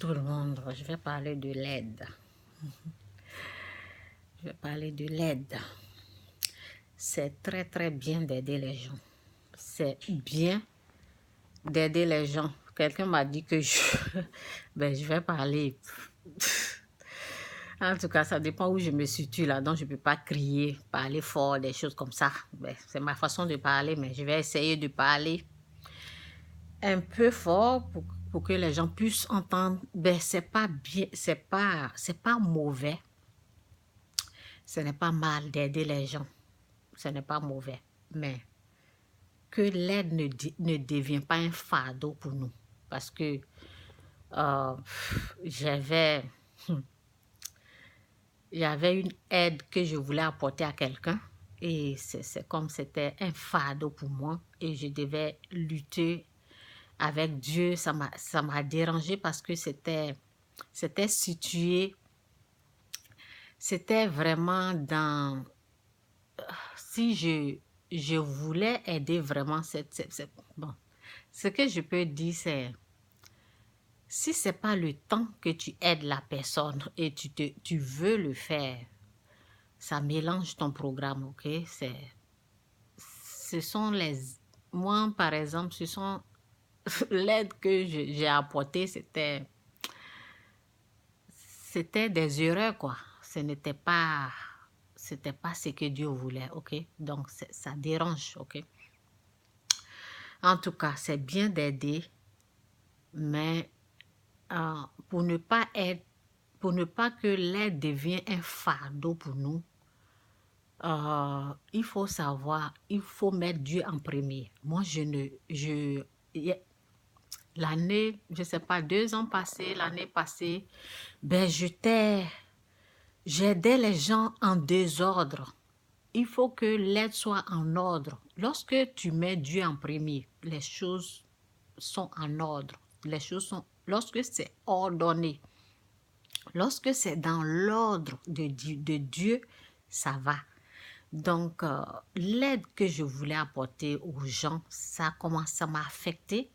tout le monde, je vais parler de l'aide. Je vais parler de l'aide. C'est très très bien d'aider les gens. C'est bien d'aider les gens. Quelqu'un m'a dit que je vais parler. En tout cas, ça dépend où je me situe là, donc je ne peux pas crier, parler fort, des choses comme ça. C'est ma façon de parler, mais je vais essayer de parler un peu fort pour que les gens puissent entendre. C'est pas bien, c'est pas mauvais. Ce n'est pas mal d'aider les gens. Ce n'est pas mauvais. Mais que l'aide ne devient pas un fardeau pour nous. Parce que euh, j'avais une aide que je voulais apporter à quelqu'un. Et c'est comme c'était un fardeau pour moi. Et je devais lutter avec Dieu. Ça m'a dérangé parce que c'était situé. C'était vraiment dans... Si je voulais aider vraiment bon. Ce que je peux dire, c'est si ce n'est pas le temps que tu aides la personne et tu veux le faire, ça mélange ton programme, ok? Ce sont les... Moi, par exemple, ce sont l'aide que j'ai apportée, c'était des erreurs, quoi. C'était pas ce que Dieu voulait, ok? Donc, ça dérange, ok? En tout cas, c'est bien d'aider, mais pour ne pas que l'aide devienne un fardeau pour nous, il faut savoir, il faut mettre Dieu en premier. Moi, l'année, je ne sais pas, 2 ans passés, l'année passée, j'aidais les gens en désordre. Il faut que l'aide soit en ordre. Lorsque tu mets Dieu en premier, les choses sont en ordre. Lorsque c'est ordonné, lorsque c'est dans l'ordre de Dieu, ça va. Donc, l'aide que je voulais apporter aux gens, ça m'a affecté.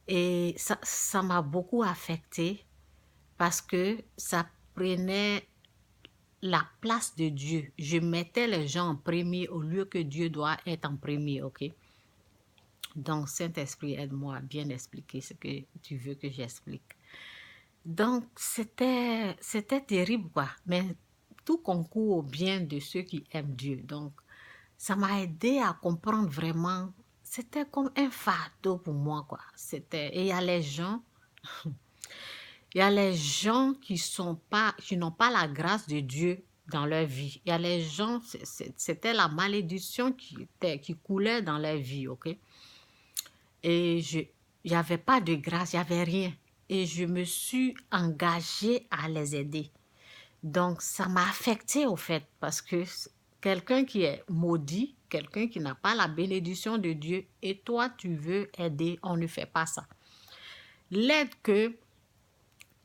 Et ça m'a beaucoup affecté parce que ça prenait la place de Dieu. Je mettais les gens en premier au lieu que Dieu doit être en premier, ok? Donc, Saint-Esprit, aide-moi à bien expliquer ce que tu veux que j'explique. Donc, c'était terrible, quoi. Mais tout concourt au bien de ceux qui aiment Dieu. Donc, ça m'a aidé à comprendre vraiment. C'était comme un fardeau pour moi, quoi. Et il y a les gens... Il y a les gens qui n'ont pas la grâce de Dieu dans leur vie. Il y a les gens, c'était la malédiction qui coulait dans leur vie, ok? Et il n'y avait pas de grâce, il n'y avait rien. Et je me suis engagée à les aider. Donc, ça m'a affectée au fait, parce que quelqu'un qui est maudit, quelqu'un qui n'a pas la bénédiction de Dieu, et toi, tu veux aider, on ne fait pas ça. L'aide que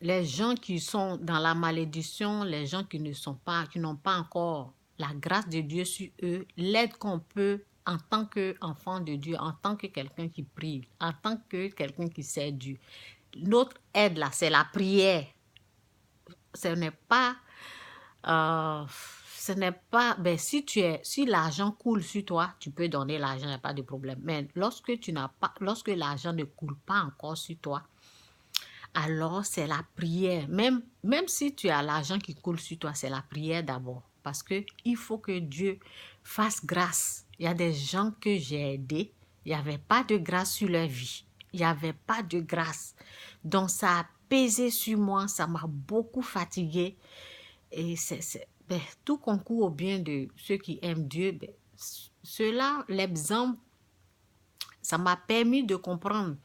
les gens qui sont dans la malédiction, les gens qui n'ont pas encore la grâce de Dieu sur eux, l'aide qu'on peut en tant qu'enfant de Dieu, en tant que quelqu'un qui prie, en tant que quelqu'un qui sait Dieu. Notre aide là, c'est la prière. Ce n'est pas, si l'argent coule sur toi, tu peux donner l'argent, il n'y a pas de problème. Mais lorsque l'argent ne coule pas encore sur toi, alors c'est la prière. Même si tu as l'argent qui coule sur toi, c'est la prière d'abord. Parce qu'il faut que Dieu fasse grâce. Il y a des gens que j'ai aidés, il n'y avait pas de grâce sur leur vie. Il n'y avait pas de grâce. Donc ça a pesé sur moi, ça m'a beaucoup fatiguée. Et tout concourt au bien de ceux qui aiment Dieu. Cela, l'exemple, ça m'a permis de comprendre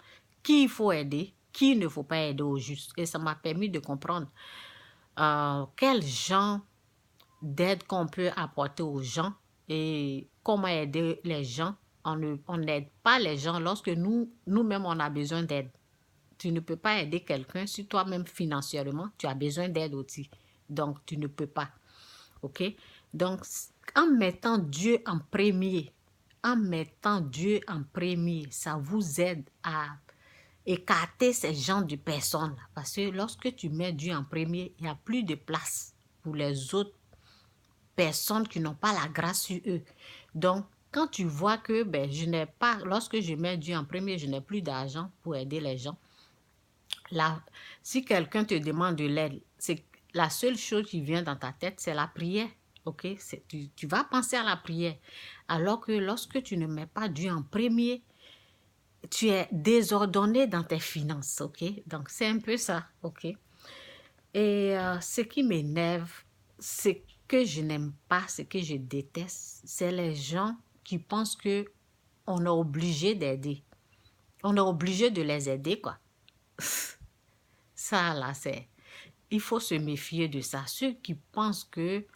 qui il faut aider, qui il ne faut pas aider au juste. Et ça m'a permis de comprendre quel genre d'aide qu'on peut apporter aux gens et comment aider les gens. On n'aide pas les gens lorsque nous-mêmes, on a besoin d'aide. Tu ne peux pas aider quelqu'un si toi-même, financièrement, tu as besoin d'aide aussi. Donc, tu ne peux pas. OK? Donc, en mettant Dieu en premier, ça vous aide à écarter ces gens de personnes. Parce que lorsque tu mets Dieu en premier, il n'y a plus de place pour les autres personnes qui n'ont pas la grâce sur eux. Donc, quand tu vois que je n'ai pas, lorsque je mets Dieu en premier, je n'ai plus d'argent pour aider les gens. Là, si quelqu'un te demande de l'aide, c'est la seule chose qui vient dans ta tête, c'est la prière. Ok, tu vas penser à la prière. Alors que lorsque tu ne mets pas Dieu en premier, tu es désordonné dans tes finances. Ok, donc c'est un peu ça. Ok. Et ce qui m'énerve, ce que je n'aime pas, ce que je déteste, c'est les gens qui pensent que on est obligé d'aider. On est obligé de les aider, quoi. Ça, là, c'est... Il faut se méfier de ça. Ceux qui pensent que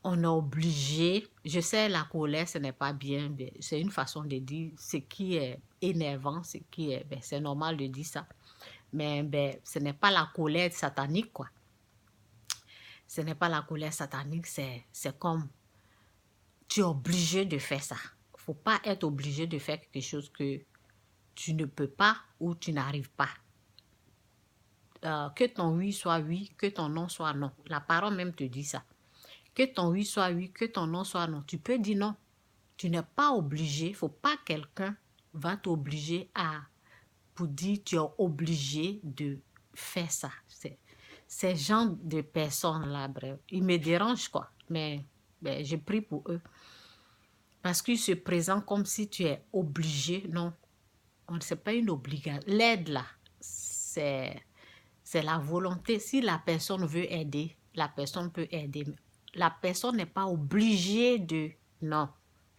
on est obligé... Je sais, la colère, ce n'est pas bien. C'est une façon de dire ce qui est énervant, ce qui est... c'est normal de dire ça. Mais ce n'est pas la colère satanique, quoi. Ce n'est pas la colère satanique, c'est comme tu es obligé de faire ça. Il ne faut pas être obligé de faire quelque chose que tu ne peux pas ou tu n'arrives pas. Que ton oui soit oui, que ton non soit non. La parole même te dit ça. Que ton oui soit oui, que ton non soit non. Tu peux dire non. Tu n'es pas obligé. Il ne faut pas que quelqu'un va t'obliger pour dire tu es obligé de faire ça. Ces gens de personnes-là, bref, ils me dérangent, quoi. Mais je prie pour eux. Parce qu'ils se présentent comme si tu es obligé. Non, ce n'est pas une obligation. L'aide, là, c'est la volonté. Si la personne veut aider, la personne peut aider. La personne n'est pas obligée de... Non,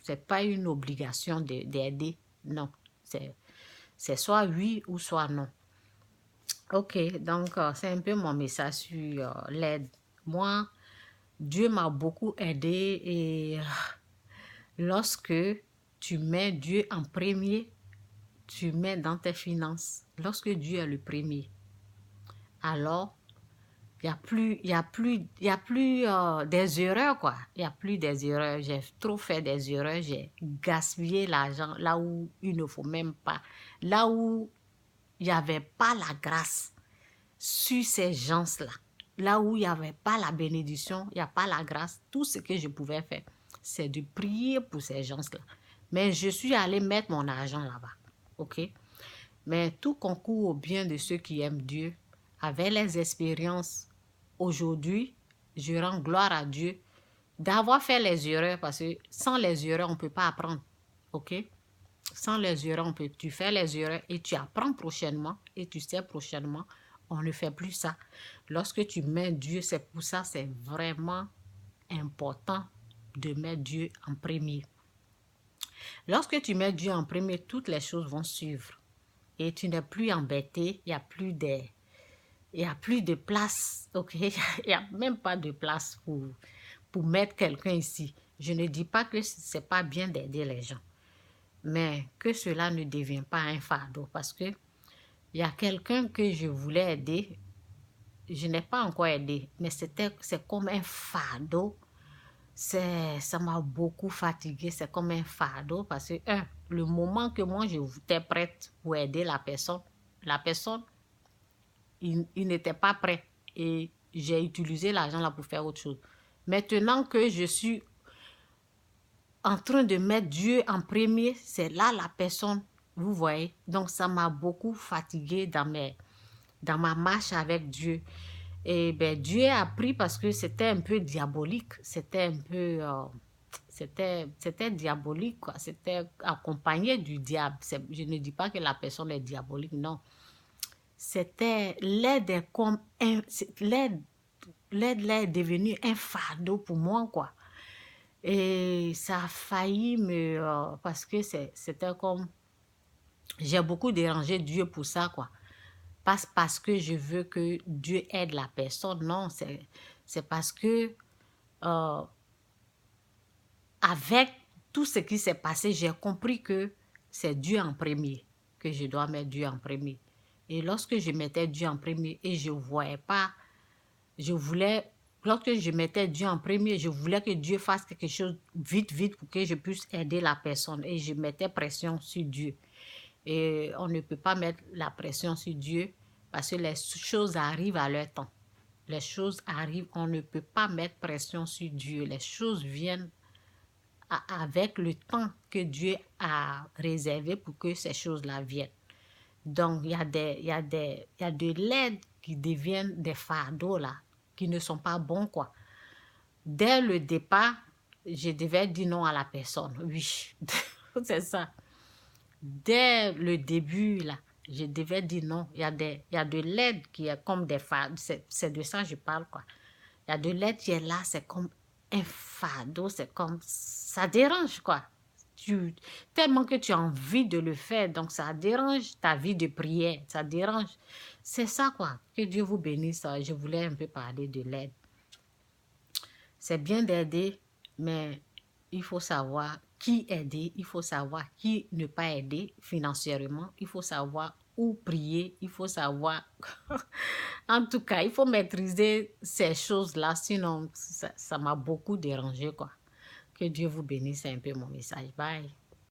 ce n'est pas une obligation d'aider. Non, c'est soit oui ou soit non. Ok, donc c'est un peu mon message sur l'aide. Moi, Dieu m'a beaucoup aidé et lorsque tu mets Dieu en premier, tu mets dans tes finances. Lorsque Dieu est le premier, alors il n'y a plus des erreurs, quoi. Il n'y a plus des erreurs. J'ai trop fait des erreurs. J'ai gaspillé l'argent là où il ne faut même pas. Là où il n'y avait pas la grâce sur ces gens-là. Là où il n'y avait pas la bénédiction, il n'y a pas la grâce. Tout ce que je pouvais faire, c'est de prier pour ces gens-là. Mais je suis allée mettre mon argent là-bas. OK? Mais tout concourt au bien de ceux qui aiment Dieu. Avec les expériences, aujourd'hui, je rends gloire à Dieu d'avoir fait les erreurs parce que sans les erreurs, on ne peut pas apprendre. OK? Sans les erreurs, tu fais les erreurs et tu apprends prochainement et tu sais prochainement, on ne fait plus ça. Lorsque tu mets Dieu, c'est pour ça, c'est vraiment important de mettre Dieu en premier. Lorsque tu mets Dieu en premier, toutes les choses vont suivre. Et tu n'es plus embêté, il n'y a plus de place, ok? Il n'y a même pas de place pour mettre quelqu'un ici. Je ne dis pas que ce n'est pas bien d'aider les gens, mais que cela ne devienne pas un fardeau parce que il y a quelqu'un que je voulais aider, je n'ai pas encore aidé, mais c'est comme un fardeau. Ça m'a beaucoup fatiguée, c'est comme un fardeau parce que, le moment que moi j'étais prête pour aider la personne, il n'était pas prêt et j'ai utilisé l'argent là pour faire autre chose. Maintenant que je suis en train de mettre Dieu en premier, c'est là la personne, vous voyez. Donc ça m'a beaucoup fatiguée dans ma marche avec Dieu. Et Dieu a pris parce que c'était un peu diabolique. C'était un peu... c'était diabolique, quoi. C'était accompagné du diable. Je ne dis pas que la personne est diabolique, non. C'était... L'aide est comme... L'aide est devenue un fardeau pour moi, quoi. Et ça a failli me... parce que c'était comme... J'ai beaucoup dérangé Dieu pour ça, quoi. Pas parce que je veux que Dieu aide la personne, non, c'est parce que avec tout ce qui s'est passé, j'ai compris que c'est Dieu en premier, que je dois mettre Dieu en premier. Et lorsque je mettais Dieu en premier et je ne voyais pas, lorsque je mettais Dieu en premier, je voulais que Dieu fasse quelque chose vite, vite pour que je puisse aider la personne. Et je mettais pression sur Dieu. Et on ne peut pas mettre la pression sur Dieu parce que les choses arrivent à leur temps. Les choses arrivent, on ne peut pas mettre pression sur Dieu. Les choses viennent avec le temps que Dieu a réservé pour que ces choses-là viennent. Donc, il y a de l'aide qui deviennent des fardeaux là, qui ne sont pas bons, quoi. Dès le départ, je devais dire non à la personne. Oui, c'est ça. Dès le début, là, je devais dire non. Il y a de l'aide qui est comme des fardeaux. C'est de ça que je parle, quoi. Il y a de l'aide qui est là, c'est comme un fardeau, c'est comme... Ça dérange, quoi. Tellement que tu as envie de le faire, donc ça dérange ta vie de prière, ça dérange. C'est ça, quoi. Que Dieu vous bénisse. Je voulais un peu parler de l'aide. C'est bien d'aider, mais il faut savoir qui aider, il faut savoir qui ne pas aider financièrement, il faut savoir où prier, il faut savoir... En tout cas, il faut maîtriser ces choses-là, sinon ça m'a beaucoup dérangé, quoi. Que Dieu vous bénisse, c'est un peu mon message. Bye.